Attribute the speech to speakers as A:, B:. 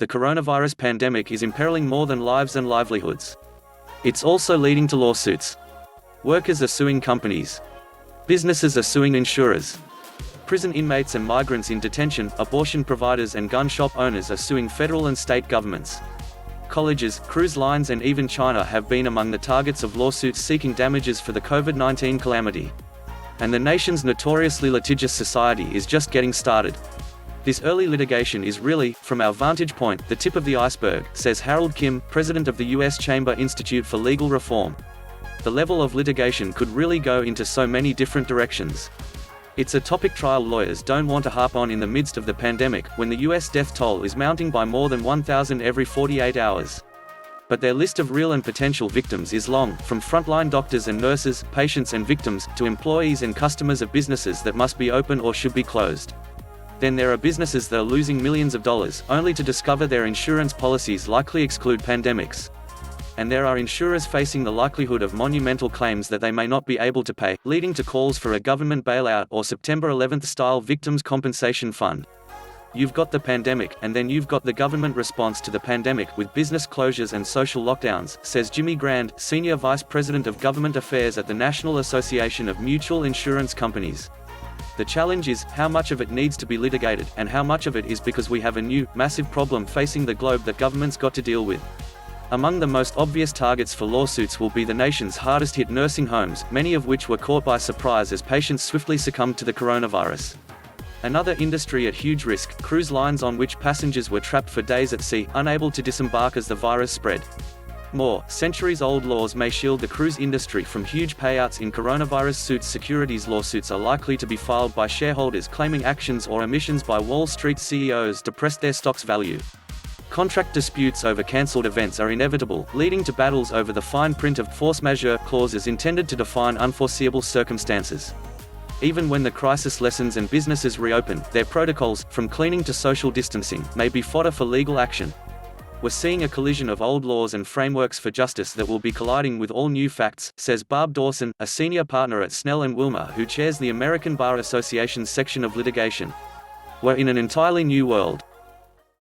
A: The coronavirus pandemic is imperiling more than lives and livelihoods. It's also leading to lawsuits. Workers are suing companies. Businesses are suing insurers. Prison inmates and migrants in detention, abortion providers and gun shop owners are suing federal and state governments. Colleges, cruise lines and even China have been among the targets of lawsuits seeking damages for the COVID-19 calamity. And the nation's notoriously litigious society is just getting started. This early litigation is really, from our vantage point, the tip of the iceberg, says Harold Kim, president of the U.S. Chamber Institute for Legal Reform. The level of litigation could really go into so many different directions. It's a topic trial lawyers don't want to harp on in the midst of the pandemic, when the U.S. death toll is mounting by more than 1,000 every 48 hours. But their list of real and potential victims is long, from frontline doctors and nurses, patients and victims, to employees and customers of businesses that must be open or should be closed. Then there are businesses that are losing millions of dollars, only to discover their insurance policies likely exclude pandemics. And there are insurers facing the likelihood of monumental claims that they may not be able to pay, leading to calls for a government bailout or September 11th-style victims' compensation fund. You've got the pandemic, and then you've got the government response to the pandemic with business closures and social lockdowns, says Jimi Grande, Senior Vice President of Government Affairs at the National Association of Mutual Insurance Companies. The challenge is, how much of it needs to be litigated, and how much of it is because we have a new, massive problem facing the globe that government's got to deal with. Among the most obvious targets for lawsuits will be the nation's hardest-hit nursing homes, many of which were caught by surprise as patients swiftly succumbed to the coronavirus. Another industry at huge risk, cruise lines on which passengers were trapped for days at sea, unable to disembark as the virus spread. More, centuries-old laws may shield the cruise industry from huge payouts in coronavirus suitsSecurities lawsuits are likely to be filed by shareholders claiming actions or omissions by Wall Street CEOs depressed their stock's value. Contract disputes over cancelled events are inevitable, leading to battles over the fine print of force majeure clauses intended to define unforeseeable circumstances. Even when the crisis lessens and businesses reopen, their protocols, from cleaning to social distancing, may be fodder for legal action. We're seeing a collision of old laws and frameworks for justice that will be colliding with all new facts, says Barb Dawson, a senior partner at Snell Wilmer who chairs the American Bar Association's section of litigation. We're in an entirely new world.